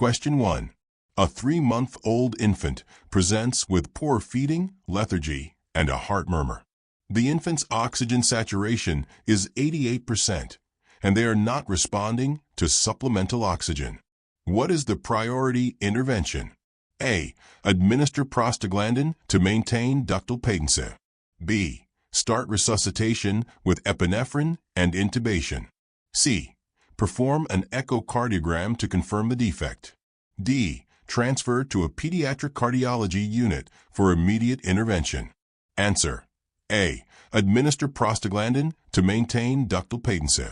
Question 1. A 3-month-old infant presents with poor feeding, lethargy, and a heart murmur. The infant's oxygen saturation is 88%, and they are not responding to supplemental oxygen. What is the priority intervention? A. Administer prostaglandin to maintain ductal patency. B. Start resuscitation with epinephrine and intubation. C. Perform an echocardiogram to confirm the defect. D. Transfer to a pediatric cardiology unit for immediate intervention. Answer. A. Administer prostaglandin to maintain ductal patency.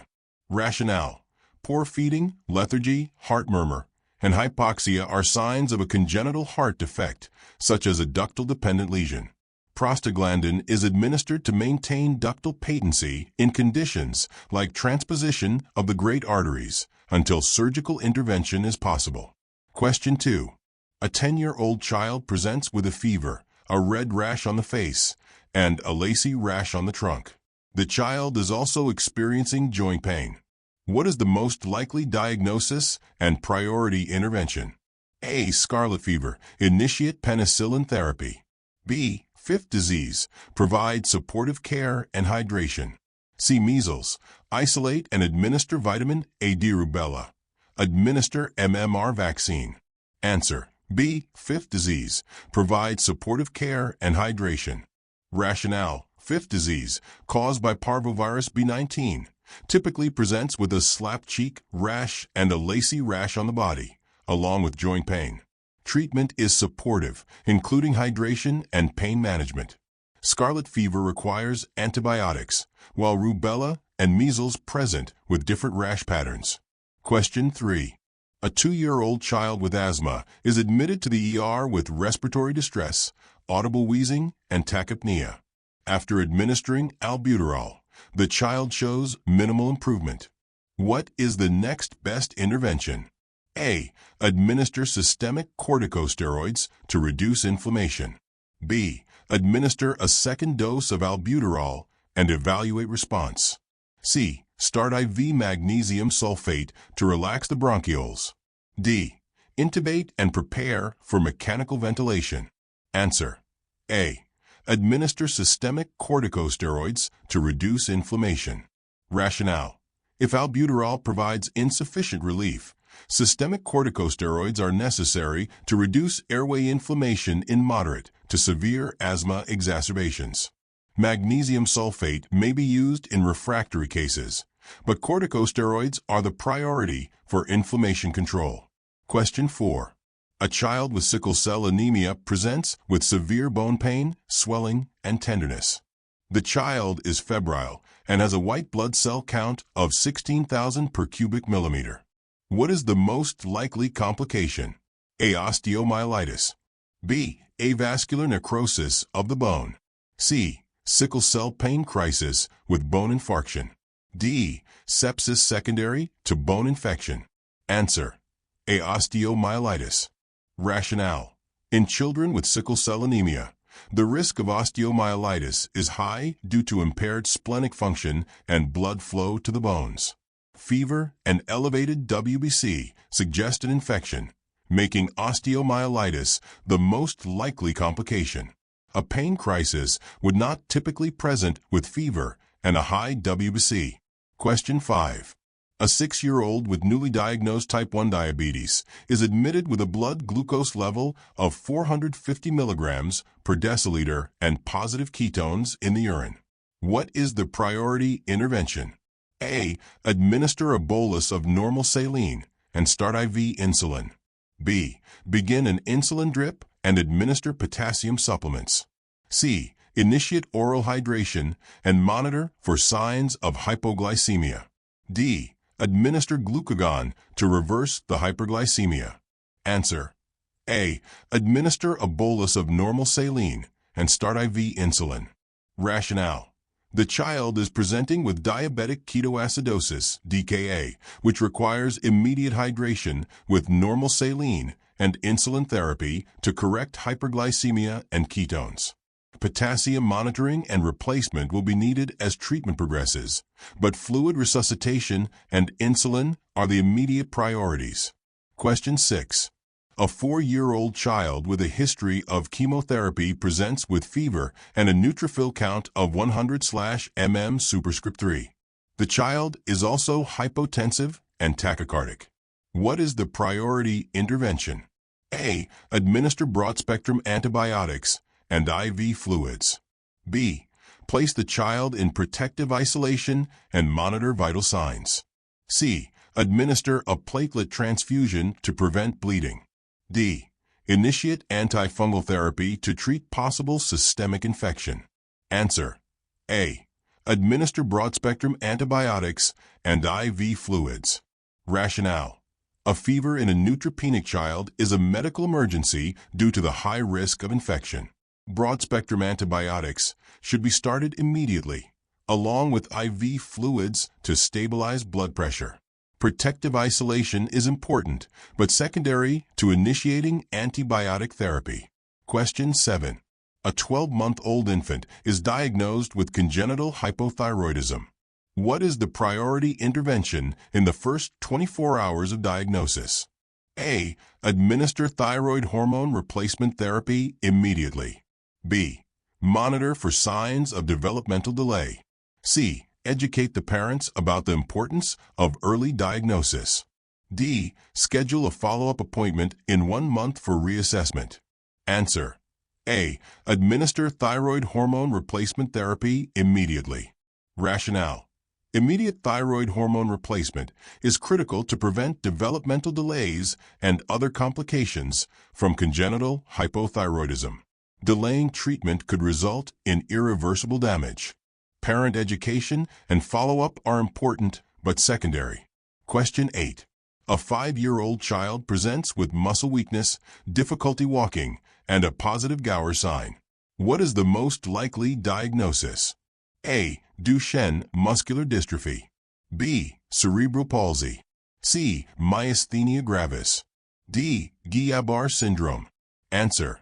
Rationale. Poor feeding, lethargy, heart murmur, and hypoxia are signs of a congenital heart defect, such as a ductal-dependent lesion. Prostaglandin is administered to maintain ductal patency in conditions like transposition of the great arteries until surgical intervention is possible. Question 2. A 10-year-old child presents with a fever, a red rash on the face, and a lacy rash on the trunk. The child is also experiencing joint pain. What is the most likely diagnosis and priority intervention? A. Scarlet fever. Initiate penicillin therapy. B. Fifth disease. Provide supportive care and hydration. C. Measles. Isolate and administer vitamin A. D. Rubella. Administer MMR vaccine. Answer. B. Fifth disease. Provide supportive care and hydration. Rationale. Fifth disease, caused by parvovirus B19, typically presents with a slapped cheek, rash, and a lacy rash on the body, along with joint pain. Treatment is supportive, including hydration and pain management. Scarlet fever requires antibiotics, while rubella and measles present with different rash patterns. Question 3. A 2-year-old child with asthma is admitted to the ER with respiratory distress, audible wheezing, and tachypnea. After administering albuterol, the child shows minimal improvement. What is the next best intervention? A. Administer systemic corticosteroids to reduce inflammation. B. Administer a second dose of albuterol and evaluate response. C. Start IV magnesium sulfate to relax the bronchioles. D. Intubate and prepare for mechanical ventilation. Answer. A. Administer systemic corticosteroids to reduce inflammation. Rationale. If albuterol provides insufficient relief, systemic corticosteroids are necessary to reduce airway inflammation in moderate to severe asthma exacerbations. Magnesium sulfate may be used in refractory cases, but corticosteroids are the priority for inflammation control. Question 4. A child with sickle cell anemia presents with severe bone pain, swelling, and tenderness. The child is febrile and has a white blood cell count of 16,000 per cubic millimeter. What is the most likely complication? A. Osteomyelitis. B. Avascular necrosis of the bone. C. Sickle cell pain crisis with bone infarction. D. Sepsis secondary to bone infection. Answer. A. Osteomyelitis. Rationale. In children with sickle cell anemia, the risk of osteomyelitis is high due to impaired splenic function and blood flow to the bones. Fever and elevated WBC suggest an infection, making osteomyelitis the most likely complication. A pain crisis would not typically present with fever and a high WBC. Question 5. A 6-year-old with newly diagnosed type 1 diabetes is admitted with a blood glucose level of 450 milligrams per deciliter and positive ketones in the urine. What is the priority intervention? A. Administer a bolus of normal saline and start IV insulin. B. Begin an insulin drip and administer potassium supplements. C. Initiate oral hydration and monitor for signs of hypoglycemia. D. Administer glucagon to reverse the hyperglycemia. Answer. A. Administer a bolus of normal saline and start IV insulin. Rationale. The child is presenting with diabetic ketoacidosis, DKA, which requires immediate hydration with normal saline and insulin therapy to correct hyperglycemia and ketones. Potassium monitoring and replacement will be needed as treatment progresses, but fluid resuscitation and insulin are the immediate priorities. Question 6. A 4-year-old child with a history of chemotherapy presents with fever and a neutrophil count of 100/mm superscript 3. The child is also hypotensive and tachycardic. What is the priority intervention? A. Administer broad-spectrum antibiotics and IV fluids. B. Place the child in protective isolation and monitor vital signs. C. Administer a platelet transfusion to prevent bleeding. D. Initiate antifungal therapy to treat possible systemic infection. Answer: A. Administer broad-spectrum antibiotics and IV fluids. Rationale: a fever in a neutropenic child is a medical emergency due to the high risk of infection. Broad-spectrum antibiotics should be started immediately, along with IV fluids to stabilize blood pressure. Protective isolation is important, but secondary to initiating antibiotic therapy. Question 7. A 12-month-old infant is diagnosed with congenital hypothyroidism. What is the priority intervention in the first 24 hours of diagnosis? A. Administer thyroid hormone replacement therapy immediately. B. Monitor for signs of developmental delay. C. Educate the parents about the importance of early diagnosis. D. Schedule a follow-up appointment in 1 month for reassessment. Answer: A. Administer thyroid hormone replacement therapy immediately. Rationale: immediate thyroid hormone replacement is critical to prevent developmental delays and other complications from congenital hypothyroidism. Delaying treatment could result in irreversible damage. Parent education and follow-up are important but secondary. Question 8. A 5-year-old child presents with muscle weakness, difficulty walking, and a positive Gower sign. What is the most likely diagnosis? A. Duchenne muscular dystrophy. B. Cerebral palsy. C. Myasthenia gravis. D. Guillain-Barré syndrome. Answer: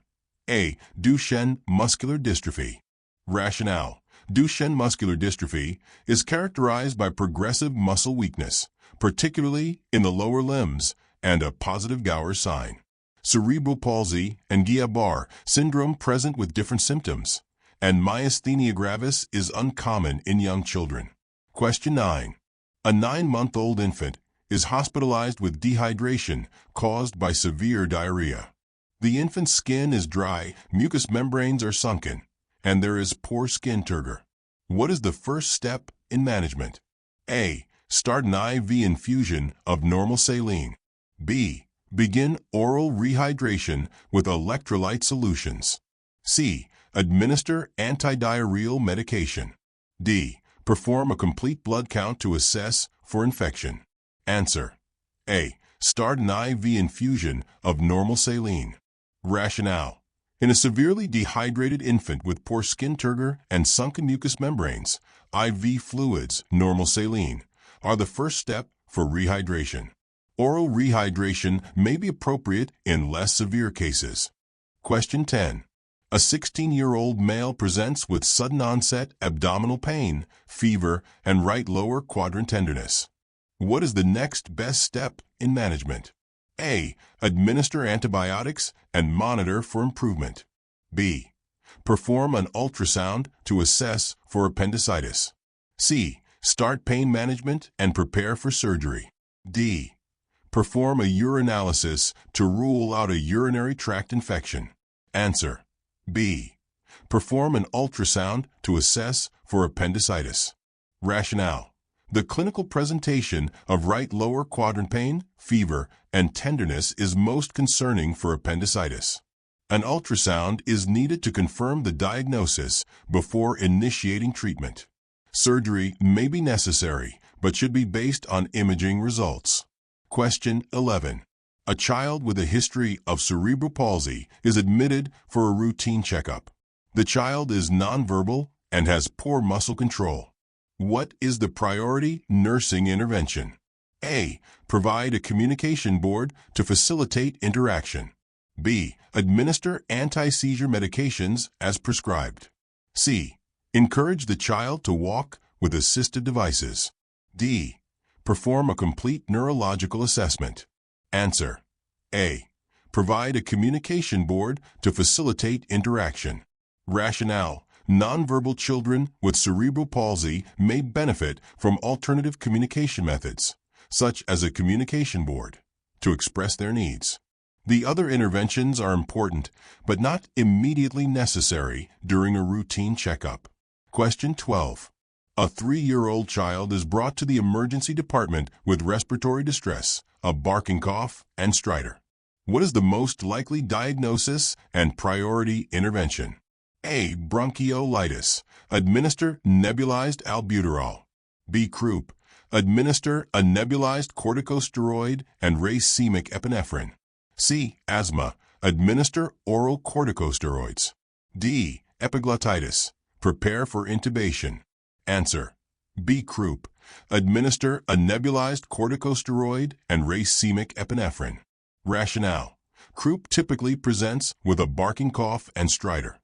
A. Duchenne muscular dystrophy. Rationale: Duchenne muscular dystrophy is characterized by progressive muscle weakness, particularly in the lower limbs, and a positive Gower sign. Cerebral palsy and Guillain-Barré syndrome present with different symptoms, and myasthenia gravis is uncommon in young children. Question 9. A 9-month-old infant is hospitalized with dehydration caused by severe diarrhea. The infant's skin is dry, mucous membranes are sunken, and there is poor skin turgor. What is the first step in management? A. Start an IV infusion of normal saline. B. Begin oral rehydration with electrolyte solutions. C. Administer antidiarrheal medication. D. Perform a complete blood count to assess for infection. Answer: A. Start an IV infusion of normal saline. Rationale: in a severely dehydrated infant with poor skin turgor and sunken mucous membranes, IV fluids, normal saline, are the first step for rehydration. Oral rehydration may be appropriate in less severe cases. Question 10. A 16-year-old male presents with sudden onset abdominal pain, fever, and right lower quadrant tenderness. What is the next best step in management? A. Administer antibiotics and monitor for improvement. B. Perform an ultrasound to assess for appendicitis. C. Start pain management and prepare for surgery. D. Perform a urinalysis to rule out a urinary tract infection. Answer: B. Perform an ultrasound to assess for appendicitis. Rationale: the clinical presentation of right lower quadrant pain, fever, and tenderness is most concerning for appendicitis. An ultrasound is needed to confirm the diagnosis before initiating treatment. Surgery may be necessary, but should be based on imaging results. Question 11. A child with a history of cerebral palsy is admitted for a routine checkup. The child is nonverbal and has poor muscle control. What is the priority nursing intervention? A. Provide a communication board to facilitate interaction. B. Administer anti-seizure medications as prescribed. C. Encourage the child to walk with assistive devices. D. Perform a complete neurological assessment. Answer: A. Provide a communication board to facilitate interaction. Rationale: nonverbal children with cerebral palsy may benefit from alternative communication methods, such as a communication board, to express their needs. The other interventions are important, but not immediately necessary during a routine checkup. Question 12. A 3-year-old child is brought to the emergency department with respiratory distress, a barking cough, and stridor. What is the most likely diagnosis and priority intervention? A. Bronchiolitis. Administer nebulized albuterol. B. Croup. Administer a nebulized corticosteroid and racemic epinephrine. C. Asthma. Administer oral corticosteroids. D. Epiglottitis. Prepare for intubation. Answer: B. Croup. Administer a nebulized corticosteroid and racemic epinephrine. Rationale: croup typically presents with a barking cough and stridor.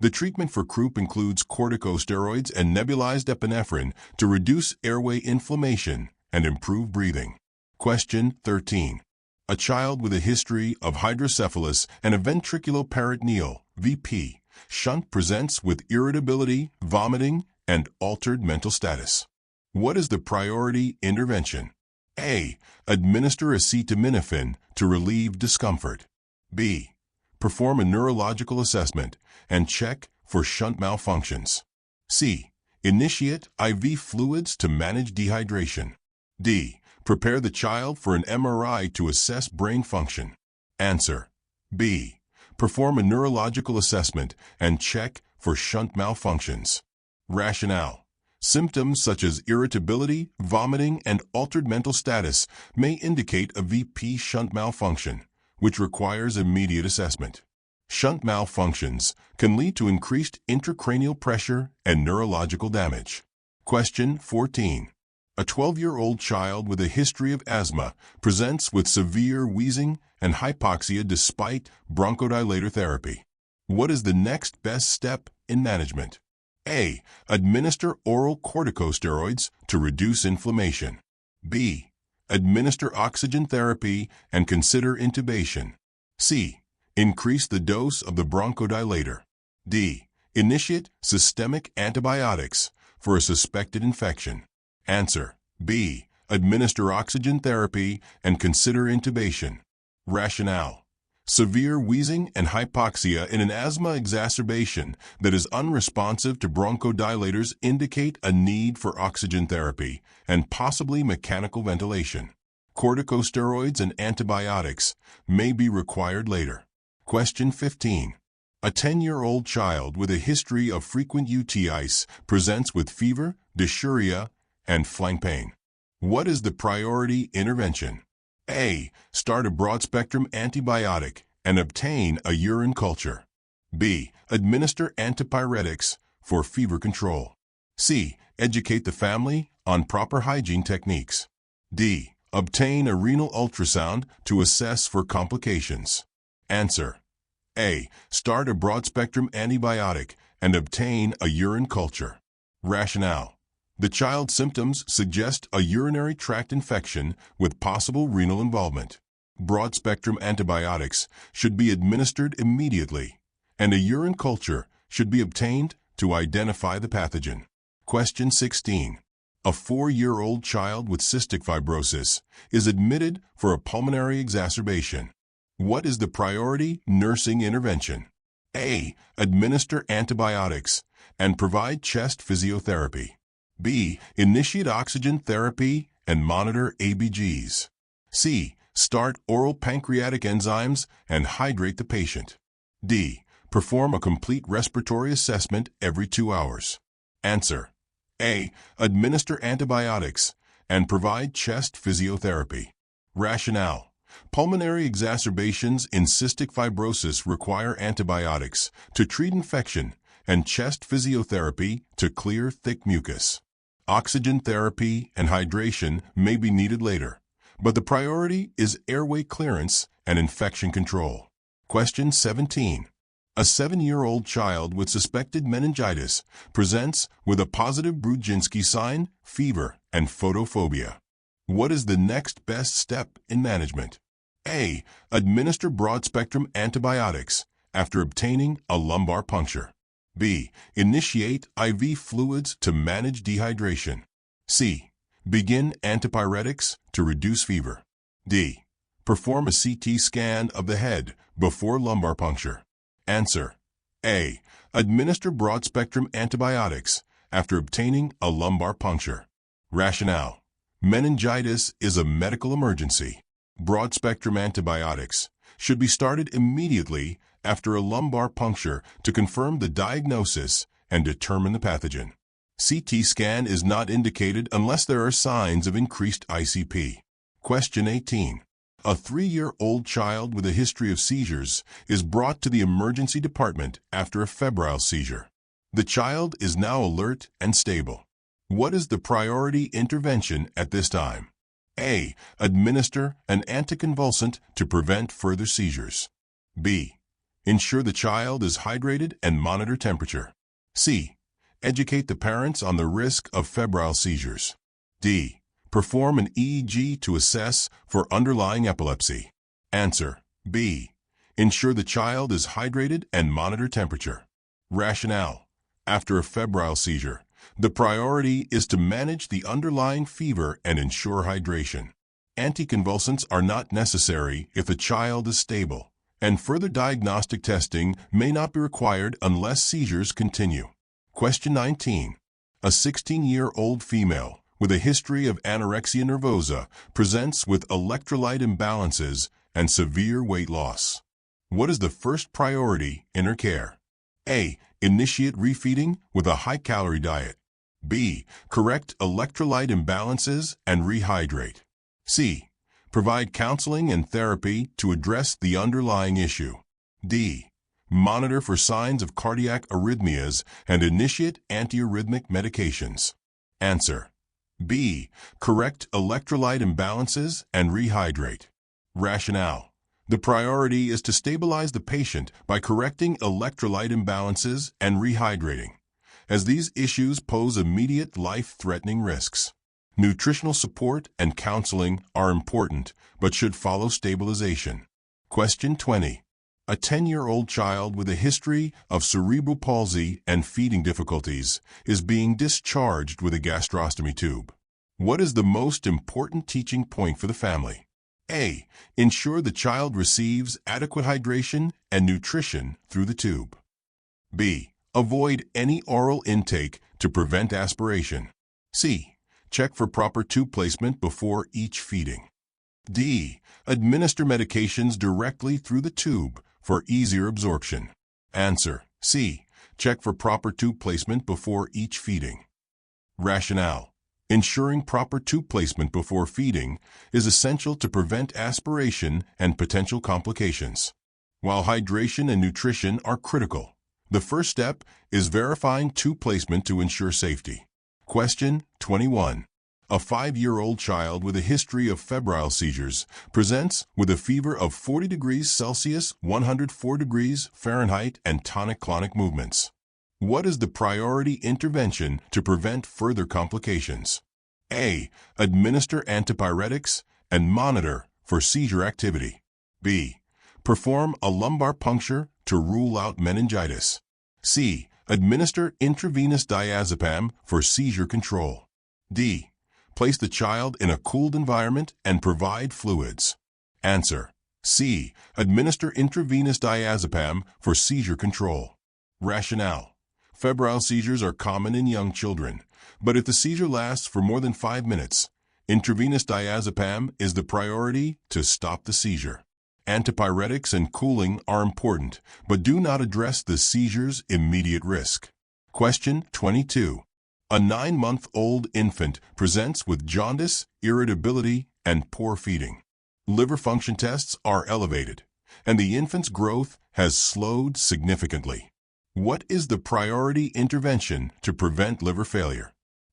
The treatment for croup includes corticosteroids and nebulized epinephrine to reduce airway inflammation and improve breathing. Question 13. A child with a history of hydrocephalus and a ventriculoperitoneal (VP) shunt presents with irritability, vomiting, and altered mental status. What is the priority intervention? A. Administer acetaminophen to relieve discomfort. B. Perform a neurological assessment and check for shunt malfunctions. C. Initiate IV fluids to manage dehydration. D. Prepare the child for an MRI to assess brain function. Answer: B. Perform a neurological assessment and check for shunt malfunctions. Rationale: symptoms such as irritability, vomiting, and altered mental status may indicate a VP shunt malfunction, which requires immediate assessment. Shunt malfunctions can lead to increased intracranial pressure and neurological damage. Question 14. A 12-year-old child with a history of asthma presents with severe wheezing and hypoxia despite bronchodilator therapy. What is the next best step in management? A. Administer oral corticosteroids to reduce inflammation. B. Administer oxygen therapy and consider intubation. C. Increase the dose of the bronchodilator. D. Initiate systemic antibiotics for a suspected infection. Answer: B. Administer oxygen therapy and consider intubation. Rationale: severe wheezing and hypoxia in an asthma exacerbation that is unresponsive to bronchodilators indicate a need for oxygen therapy and possibly mechanical ventilation. Corticosteroids and antibiotics may be required later. Question 15. A 10-year-old child with a history of frequent UTIs presents with fever, dysuria, and flank pain. What is the priority intervention? A. Start a broad-spectrum antibiotic and obtain a urine culture. B. Administer antipyretics for fever control. C. Educate the family on proper hygiene techniques. D. Obtain a renal ultrasound to assess for complications. Answer: A. Start a broad-spectrum antibiotic and obtain a urine culture. Rationale: the child's symptoms suggest a urinary tract infection with possible renal involvement. Broad-spectrum antibiotics should be administered immediately, and a urine culture should be obtained to identify the pathogen. Question 16. A 4-year-old child with cystic fibrosis is admitted for a pulmonary exacerbation. What is the priority nursing intervention? A. Administer antibiotics and provide chest physiotherapy. B. Initiate oxygen therapy and monitor ABGs. C. Start oral pancreatic enzymes and hydrate the patient. D. Perform a complete respiratory assessment every 2 hours. Answer: A. Administer antibiotics and provide chest physiotherapy. Rationale: pulmonary exacerbations in cystic fibrosis require antibiotics to treat infection and chest physiotherapy to clear thick mucus. Oxygen therapy and hydration may be needed later, but the priority is airway clearance and infection control. Question 17. A 7-year-old child with suspected meningitis presents with a positive Brudzinski sign, fever, and photophobia. What is the next best step in management? A. Administer broad-spectrum antibiotics after obtaining a lumbar puncture. B. Initiate IV fluids to manage dehydration. C. Begin antipyretics to reduce fever. D. Perform a CT scan of the head before lumbar puncture. Answer: A. Administer broad-spectrum antibiotics after obtaining a lumbar puncture. Rationale: meningitis is a medical emergency. Broad-spectrum antibiotics should be started immediately after a lumbar puncture to confirm the diagnosis and determine the pathogen. CT scan is not indicated unless there are signs of increased ICP. Question 18. A 3-year-old child with a history of seizures is brought to the emergency department after a febrile seizure. The child is now alert and stable. What is the priority intervention at this time? A. Administer an anticonvulsant to prevent further seizures. B. Ensure the child is hydrated and monitor temperature. C. Educate the parents on the risk of febrile seizures. D. Perform an EEG to assess for underlying epilepsy. Answer: B. Ensure the child is hydrated and monitor temperature. Rationale: after a febrile seizure, the priority is to manage the underlying fever and ensure hydration. Anticonvulsants are not necessary if the child is stable, and further diagnostic testing may not be required unless seizures continue. Question 19. A 16-year-old female with a history of anorexia nervosa presents with electrolyte imbalances and severe weight loss. What is the first priority in her care? A. Initiate refeeding with a high-calorie diet. B. Correct electrolyte imbalances and rehydrate. C. Provide counseling and therapy to address the underlying issue. D. Monitor for signs of cardiac arrhythmias and initiate antiarrhythmic medications. Answer: B. Correct electrolyte imbalances and rehydrate. Rationale: the priority is to stabilize the patient by correcting electrolyte imbalances and rehydrating, as these issues pose immediate life-threatening risks. Nutritional support and counseling are important, but should follow stabilization. Question 20. A 10-year-old child with a history of cerebral palsy and feeding difficulties is being discharged with a gastrostomy tube. What is the most important teaching point for the family? A. Ensure the child receives adequate hydration and nutrition through the tube. B. Avoid any oral intake to prevent aspiration. C. Check for proper tube placement before each feeding. D. Administer medications directly through the tube for easier absorption. Answer: C. Check for proper tube placement before each feeding. Rationale: ensuring proper tube placement before feeding is essential to prevent aspiration and potential complications. While hydration and nutrition are critical, the first step is verifying tube placement to ensure safety. Question 21. A 5-year-old child with a history of febrile seizures presents with a fever of 40 degrees Celsius, 104 degrees Fahrenheit, and tonic-clonic movements. What is the priority intervention to prevent further complications? A. Administer antipyretics and monitor for seizure activity. B. Perform a lumbar puncture to rule out meningitis. C. Administer intravenous diazepam for seizure control. D. Place the child in a cooled environment and provide fluids. Answer: C. Administer intravenous diazepam for seizure control. Rationale: febrile seizures are common in young children, but if the seizure lasts for more than 5 minutes, intravenous diazepam is the priority to stop the seizure. Antipyretics and cooling are important, but do not address the seizure's immediate risk. Question 22. A 9-month-old infant presents with jaundice, irritability, and poor feeding. Liver function tests are elevated, and the infant's growth has slowed significantly. What is the priority intervention to prevent liver failure?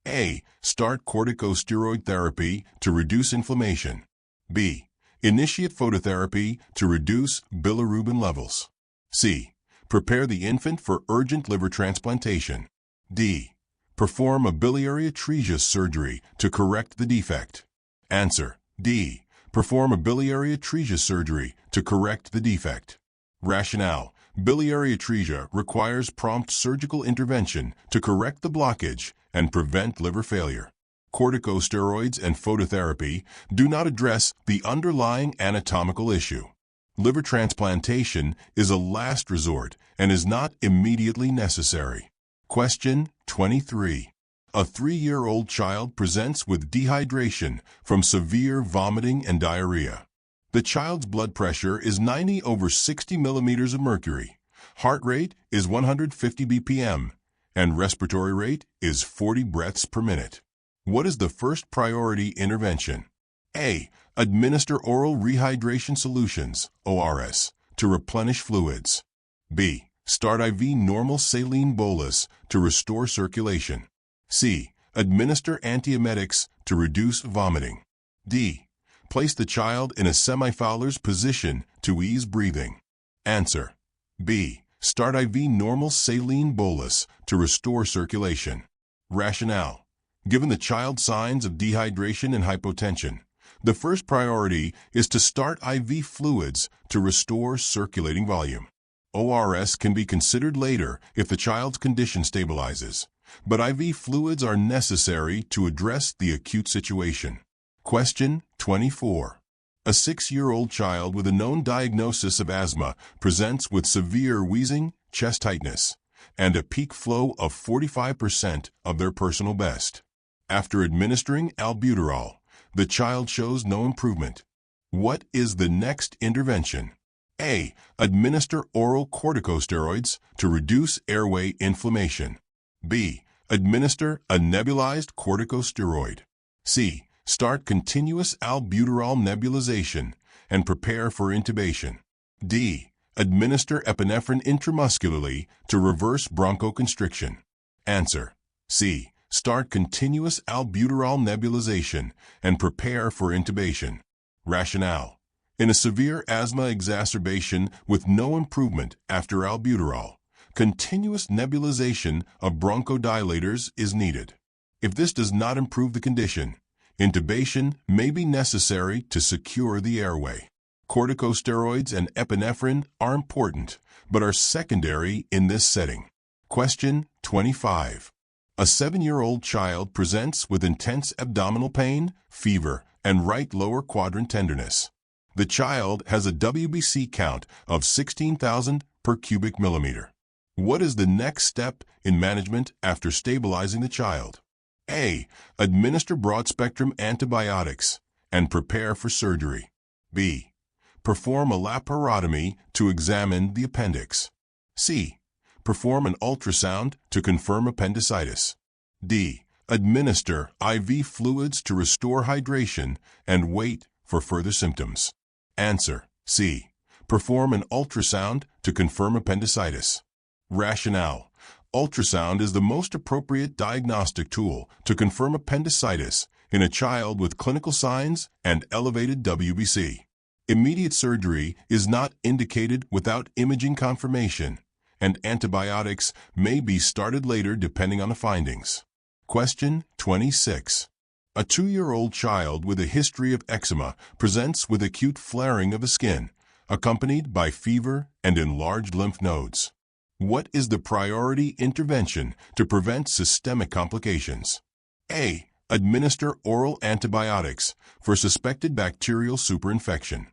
A. Start corticosteroid therapy to reduce inflammation. B. Initiate phototherapy to reduce bilirubin levels. C. Prepare the infant for urgent liver transplantation. D. Perform a biliary atresia surgery to correct the defect. Answer: D. Perform a biliary atresia surgery to correct the defect. Rationale: biliary atresia requires prompt surgical intervention to correct the blockage and prevent liver failure. Corticosteroids and phototherapy do not address the underlying anatomical issue. Liver transplantation is a last resort and is not immediately necessary. Question 23. A 3-year-old child presents with dehydration from severe vomiting and diarrhea. The child's blood pressure is 90/60 millimeters of mercury. Heart rate is 150 BPM, and respiratory rate is 40 breaths per minute. What is the first priority intervention? A. Administer oral rehydration solutions, ORS, to replenish fluids. B. Start IV normal saline bolus to restore circulation. C. Administer antiemetics to reduce vomiting. D. Place the child in a semi-Fowler's position to ease breathing. Answer: B. Start IV normal saline bolus to restore circulation. Rationale: given the child signs of dehydration and hypotension, the first priority is to start IV fluids to restore circulating volume. ORS can be considered later if the child's condition stabilizes, but IV fluids are necessary to address the acute situation. Question 24. A 6-year-old child with a known diagnosis of asthma presents with severe wheezing, chest tightness, and a peak flow of 45% of their personal best. After administering albuterol, the child shows no improvement. What is the next intervention? A. Administer oral corticosteroids to reduce airway inflammation. B. Administer a nebulized corticosteroid. C. Start continuous albuterol nebulization and prepare for intubation. D. Administer epinephrine intramuscularly to reverse bronchoconstriction. Answer: C. Start continuous albuterol nebulization and prepare for intubation. Rationale: in a severe asthma exacerbation with no improvement after albuterol, continuous nebulization of bronchodilators is needed. If this does not improve the condition, intubation may be necessary to secure the airway. Corticosteroids and epinephrine are important, but are secondary in this setting. Question 25. A 7-year-old child presents with intense abdominal pain, fever, and right lower quadrant tenderness. The child has a WBC count of 16,000 per cubic millimeter. What is the next step in management after stabilizing the child? A. Administer broad-spectrum antibiotics and prepare for surgery. B. Perform a laparotomy to examine the appendix. C. Perform an ultrasound to confirm appendicitis. D. Administer IV fluids to restore hydration and wait for further symptoms. Answer: C. Perform an ultrasound to confirm appendicitis. Rationale: ultrasound is the most appropriate diagnostic tool to confirm appendicitis in a child with clinical signs and elevated WBC. Immediate surgery is not indicated without imaging confirmation, and antibiotics may be started later depending on the findings. Question 26. A 2-year-old child with a history of eczema presents with acute flaring of the skin, accompanied by fever and enlarged lymph nodes. What is the priority intervention to prevent systemic complications? A. Administer oral antibiotics for suspected bacterial superinfection.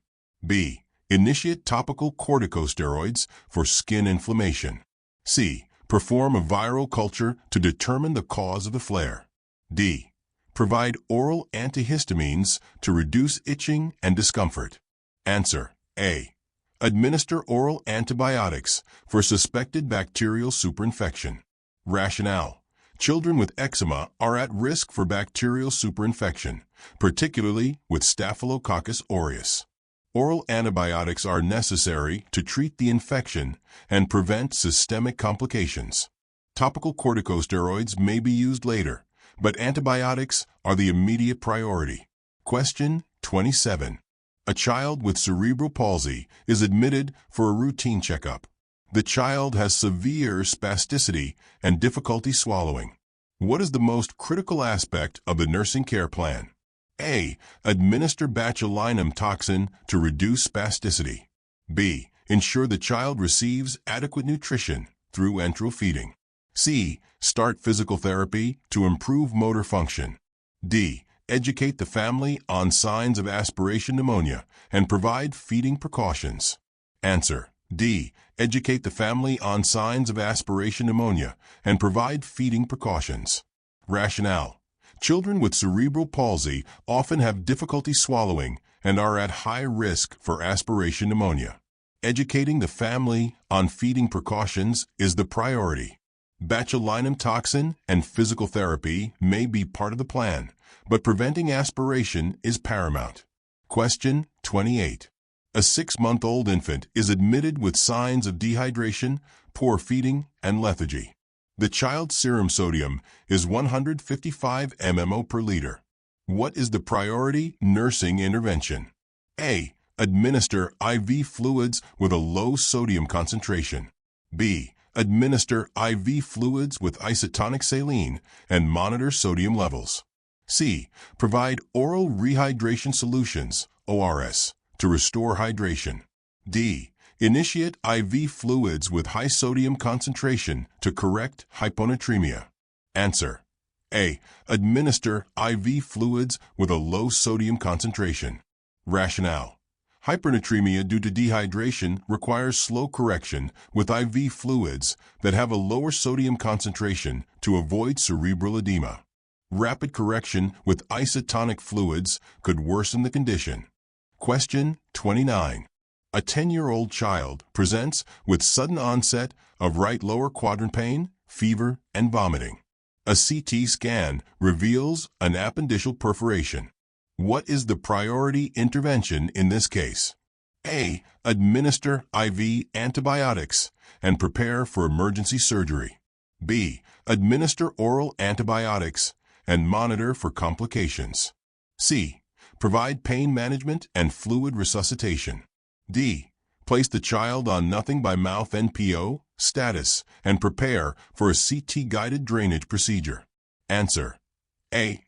B. Initiate topical corticosteroids for skin inflammation. C. Perform a viral culture to determine the cause of the flare. D. Provide oral antihistamines to reduce itching and discomfort. Answer: A. Administer oral antibiotics for suspected bacterial superinfection. Rationale: children with eczema are at risk for bacterial superinfection, particularly with Staphylococcus aureus. Oral antibiotics are necessary to treat the infection and prevent systemic complications. Topical corticosteroids may be used later, but antibiotics are the immediate priority. Question 27. A child with cerebral palsy is admitted for a routine checkup. The child has severe spasticity and difficulty swallowing. What is the most critical aspect of the nursing care plan? A. Administer botulinum toxin to reduce spasticity. B. Ensure the child receives adequate nutrition through enteral feeding. C. Start physical therapy to improve motor function. D. Educate the family on signs of aspiration pneumonia and provide feeding precautions. Answer: D. Educate the family on signs of aspiration pneumonia and provide feeding precautions. Rationale: children with cerebral palsy often have difficulty swallowing and are at high risk for aspiration pneumonia. Educating the family on feeding precautions is the priority. Botulinum toxin and physical therapy may be part of the plan, but preventing aspiration is paramount. Question 28. A 6-month-old infant is admitted with signs of dehydration, poor feeding, and lethargy. The child's serum sodium is 155 mmol per liter. What is the priority nursing intervention? A. Administer IV fluids with a low sodium concentration. B. Administer IV fluids with isotonic saline and monitor sodium levels. C. Provide oral rehydration solutions, ORS, to restore hydration. D. Initiate IV fluids with high sodium concentration to correct hyponatremia. Answer: A. Administer IV fluids with a low sodium concentration. Rationale: hypernatremia due to dehydration requires slow correction with IV fluids that have a lower sodium concentration to avoid cerebral edema. Rapid correction with isotonic fluids could worsen the condition. Question 29. A 10-year-old child presents with sudden onset of right lower quadrant pain, fever, and vomiting. A CT scan reveals an appendiceal perforation. What is the priority intervention in this case? A. Administer IV antibiotics and prepare for emergency surgery. B. Administer oral antibiotics and monitor for complications. C. Provide pain management and fluid resuscitation. D. Place the child on nothing by mouth NPO status and prepare for a CT-guided drainage procedure. Answer: A.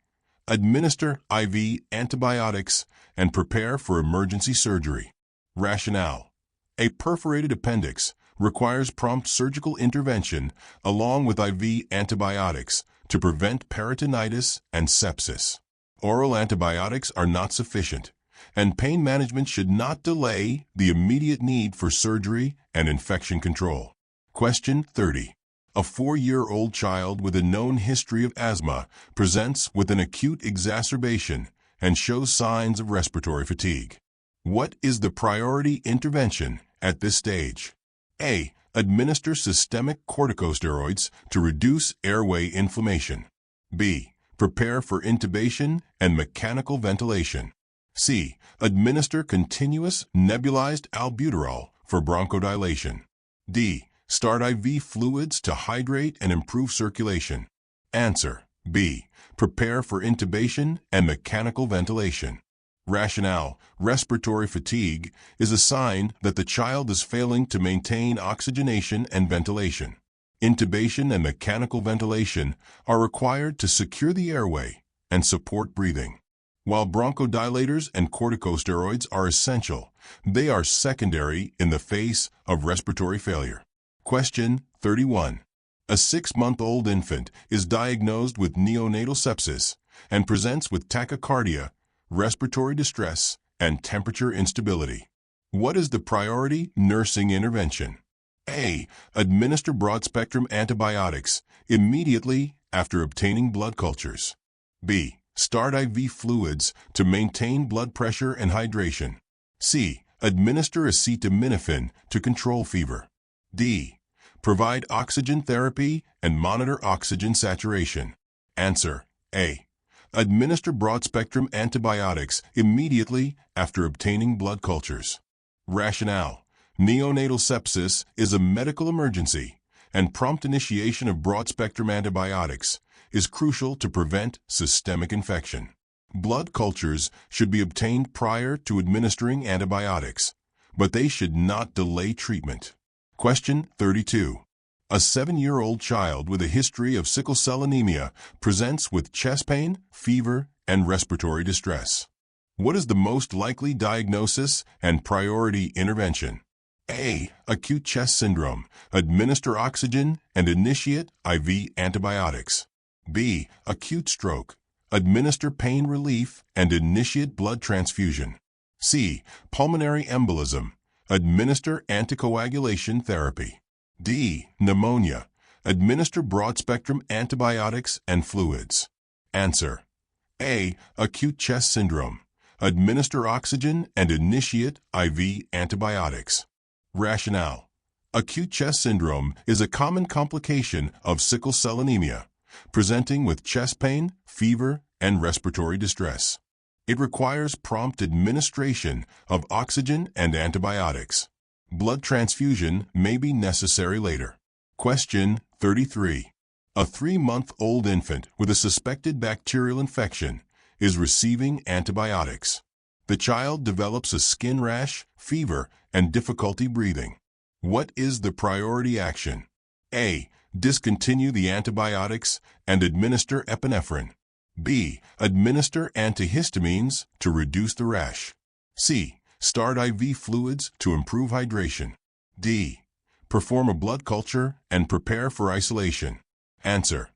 Administer IV antibiotics and prepare for emergency surgery. Rationale: a perforated appendix requires prompt surgical intervention along with IV antibiotics to prevent peritonitis and sepsis. Oral antibiotics are not sufficient, and pain management should not delay the immediate need for surgery and infection control. Question 30. A 4-year-old child with a known history of asthma presents with an acute exacerbation and shows signs of respiratory fatigue. What is the priority intervention at this stage? A. Administer systemic corticosteroids to reduce airway inflammation. B. Prepare for intubation and mechanical ventilation. C. Administer continuous nebulized albuterol for bronchodilation. D. Start IV fluids to hydrate and improve circulation. Answer: B. Prepare for intubation and mechanical ventilation. Rationale: respiratory fatigue is a sign that the child is failing to maintain oxygenation and ventilation. Intubation and mechanical ventilation are required to secure the airway and support breathing. While bronchodilators and corticosteroids are essential, they are secondary in the face of respiratory failure. Question 31. A 6-month-old infant is diagnosed with neonatal sepsis and presents with tachycardia, respiratory distress, and temperature instability. What is the priority nursing intervention? A. Administer broad-spectrum antibiotics immediately after obtaining blood cultures. B. Start IV fluids to maintain blood pressure and hydration. C. Administer acetaminophen to control fever. D. Provide oxygen therapy and monitor oxygen saturation. Answer: A. Administer broad-spectrum antibiotics immediately after obtaining blood cultures. Rationale: neonatal sepsis is a medical emergency, and prompt initiation of broad-spectrum antibiotics is crucial to prevent systemic infection. Blood cultures should be obtained prior to administering antibiotics, but they should not delay treatment. Question 32. A 7-year-old child with a history of sickle cell anemia presents with chest pain, fever, and respiratory distress. What is the most likely diagnosis and priority intervention? A. Acute chest syndrome. Administer oxygen and initiate IV antibiotics. B. Acute stroke. Administer pain relief and initiate blood transfusion. C. Pulmonary embolism. Administer anticoagulation therapy. D. Pneumonia. Administer broad-spectrum antibiotics and fluids. Answer: A. Acute chest syndrome. Administer oxygen and initiate IV antibiotics. Rationale: acute chest syndrome is a common complication of sickle cell anemia, presenting with chest pain, fever, and respiratory distress. It requires prompt administration of oxygen and antibiotics. Blood transfusion may be necessary later. Question 33. A 3-month-old infant with a suspected bacterial infection is receiving antibiotics. The child develops a skin rash, fever, and difficulty breathing. What is the priority action? A. Discontinue the antibiotics and administer epinephrine. B. Administer antihistamines to reduce the rash. C. Start IV fluids to improve hydration. D. Perform a blood culture and prepare for isolation. Answer: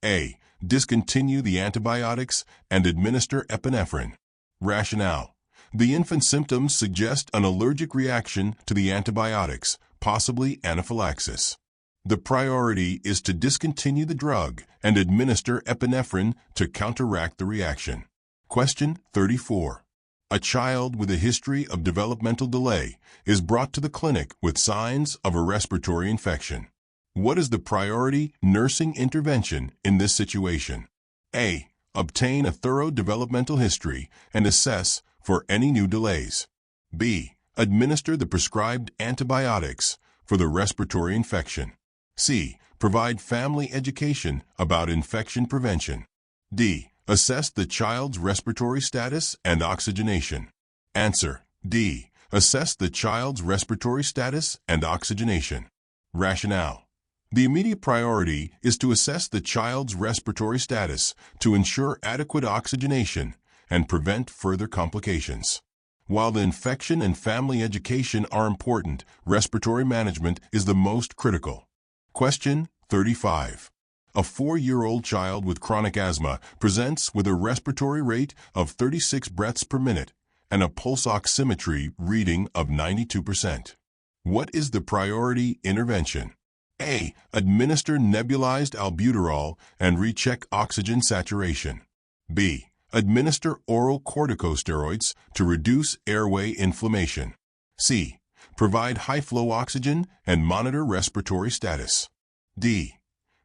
A. Discontinue the antibiotics and administer epinephrine. Rationale: the infant's symptoms suggest an allergic reaction to the antibiotics, possibly anaphylaxis. The priority is to discontinue the drug and administer epinephrine to counteract the reaction. Question 34. A child with a history of developmental delay is brought to the clinic with signs of a respiratory infection. What is the priority nursing intervention in this situation? A. Obtain a thorough developmental history and assess for any new delays. B. Administer the prescribed antibiotics for the respiratory infection. C. Provide family education about infection prevention. D. Assess the child's respiratory status and oxygenation. Answer: D. Assess the child's respiratory status and oxygenation. Rationale: the immediate priority is to assess the child's respiratory status to ensure adequate oxygenation and prevent further complications. While the infection and family education are important, respiratory management is the most critical. Question 35. A 4-year-old child with chronic asthma presents with a respiratory rate of 36 breaths per minute and a pulse oximetry reading of 92%. What is the priority intervention? A. Administer nebulized albuterol and recheck oxygen saturation. B. Administer oral corticosteroids to reduce airway inflammation. C. Provide high-flow oxygen and monitor respiratory status. D.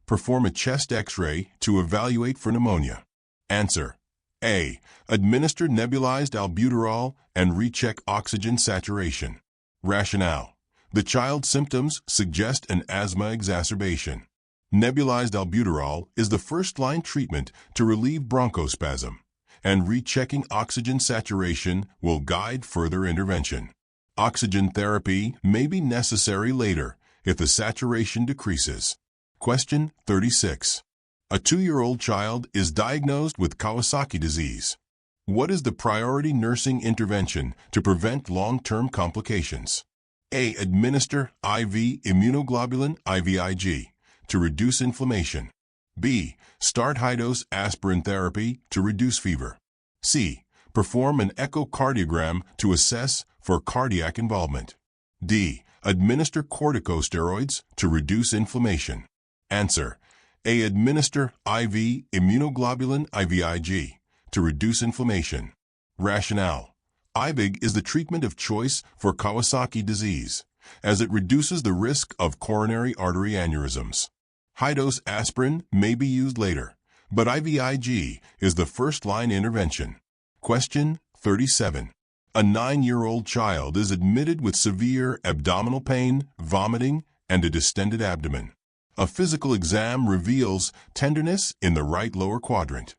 Perform a chest X-ray to evaluate for pneumonia. Answer: A. Administer nebulized albuterol and recheck oxygen saturation. Rationale: the child's symptoms suggest an asthma exacerbation. Nebulized albuterol is the first-line treatment to relieve bronchospasm, and rechecking oxygen saturation will guide further intervention. Oxygen therapy may be necessary later if the saturation decreases. Question 36. A 2-year-old child is diagnosed with Kawasaki disease. What is the priority nursing intervention to prevent long-term complications? A. Administer IV immunoglobulin IVIG to reduce inflammation. B. Start high-dose aspirin therapy to reduce fever. C. Perform an echocardiogram to assess for cardiac involvement. D. Administer corticosteroids to reduce inflammation. Answer: A. Administer IV immunoglobulin IVIG to reduce inflammation. Rationale: IVIG is the treatment of choice for Kawasaki disease, as it reduces the risk of coronary artery aneurysms. High-dose aspirin may be used later, but IVIG is the first-line intervention. Question 37. A 9-year-old child is admitted with severe abdominal pain, vomiting, and a distended abdomen. A physical exam reveals tenderness in the right lower quadrant.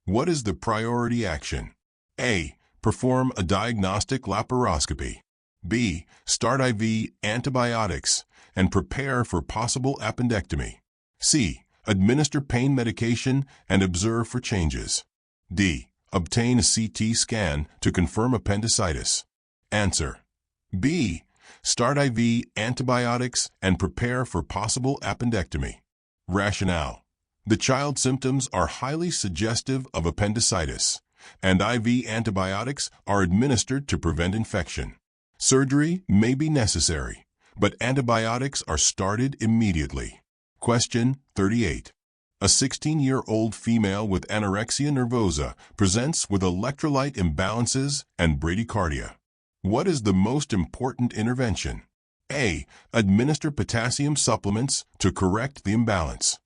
What is the priority action? A. Perform a diagnostic laparoscopy. B. Start IV antibiotics and prepare for possible appendectomy. C. Administer pain medication and observe for changes. D. Obtain a CT scan to confirm appendicitis. Answer. B. Start IV antibiotics and prepare for possible appendectomy. Rationale. The child's symptoms are highly suggestive of appendicitis, and IV antibiotics are administered to prevent infection. Surgery may be necessary, but antibiotics are started immediately. Question 38. A 16-year-old female with anorexia nervosa presents with electrolyte imbalances and bradycardia. What is the most important intervention? A. Administer potassium supplements to correct the imbalance.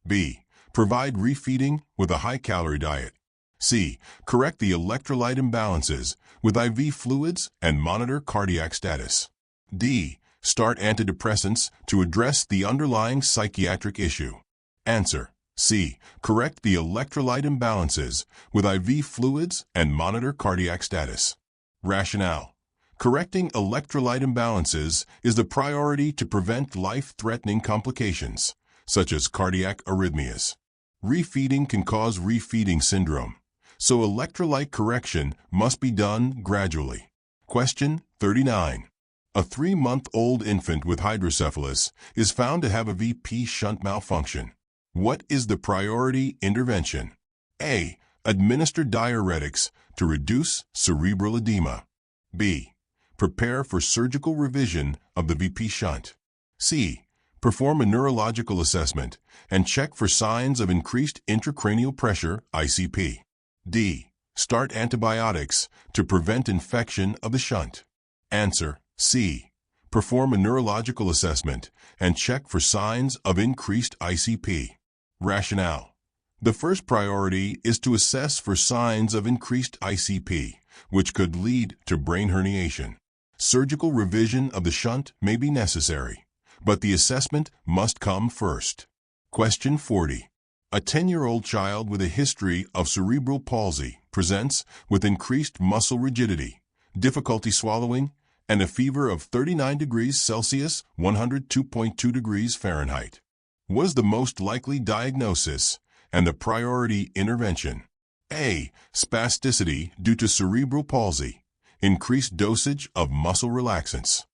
B. Provide refeeding with a high-calorie diet. C. Correct the electrolyte imbalances with IV fluids and monitor cardiac status. D. Start antidepressants to address the underlying psychiatric issue. Answer. C. Correct the electrolyte imbalances with IV fluids and monitor cardiac status. Rationale. Correcting electrolyte imbalances is the priority to prevent life-threatening complications, such as cardiac arrhythmias. Refeeding can cause refeeding syndrome, so electrolyte correction must be done gradually. Question 39. A 3-month-old infant with hydrocephalus is found to have a VP shunt malfunction. What is the priority intervention? A. Administer diuretics to reduce cerebral edema. B. Prepare for surgical revision of the VP shunt. C. Perform a neurological assessment and check for signs of increased intracranial pressure, ICP. D. Start antibiotics to prevent infection of the shunt. Answer. C. Perform a neurological assessment and check for signs of increased ICP. Rationale. The first priority is to assess for signs of increased ICP, which could lead to brain herniation. Surgical revision of the shunt may be necessary, but the assessment must come first. Question 40. A 10-year-old child with a history of cerebral palsy presents with increased muscle rigidity, difficulty swallowing, and a fever of 39 degrees Celsius, 102.2 degrees Fahrenheit. What is the most likely diagnosis and the priority intervention? A. Spasticity due to cerebral palsy. Increased dosage of muscle relaxants.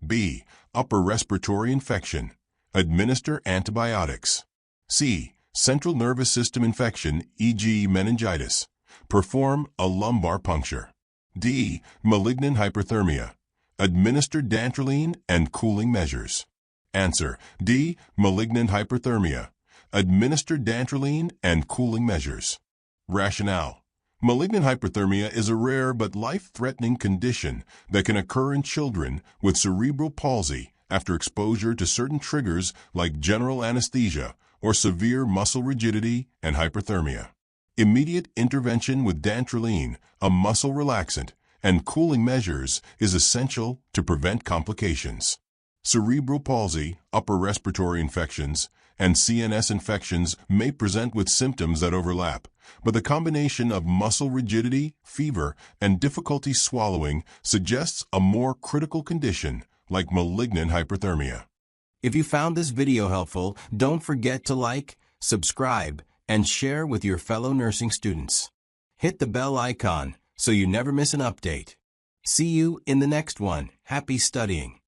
B. Upper respiratory infection. Administer antibiotics. C. Central nervous system infection, e.g. meningitis. Perform a lumbar puncture. D. Malignant hyperthermia. Administer dantrolene and cooling measures. Answer. D. Malignant hyperthermia. Administer dantrolene and cooling measures. Rationale. Malignant hyperthermia is a rare but life-threatening condition that can occur in children with cerebral palsy after exposure to certain triggers like general anesthesia or severe muscle rigidity and hyperthermia. Immediate intervention with dantrolene, a muscle relaxant, and cooling measures is essential to prevent complications. Cerebral palsy, upper respiratory infections, and CNS infections may present with symptoms that overlap, but the combination of muscle rigidity, fever, and difficulty swallowing suggests a more critical condition like malignant hyperthermia. If you found this video helpful, don't forget to like, subscribe, and share with your fellow nursing students. Hit the bell icon so you never miss an update. See you in the next one. Happy studying.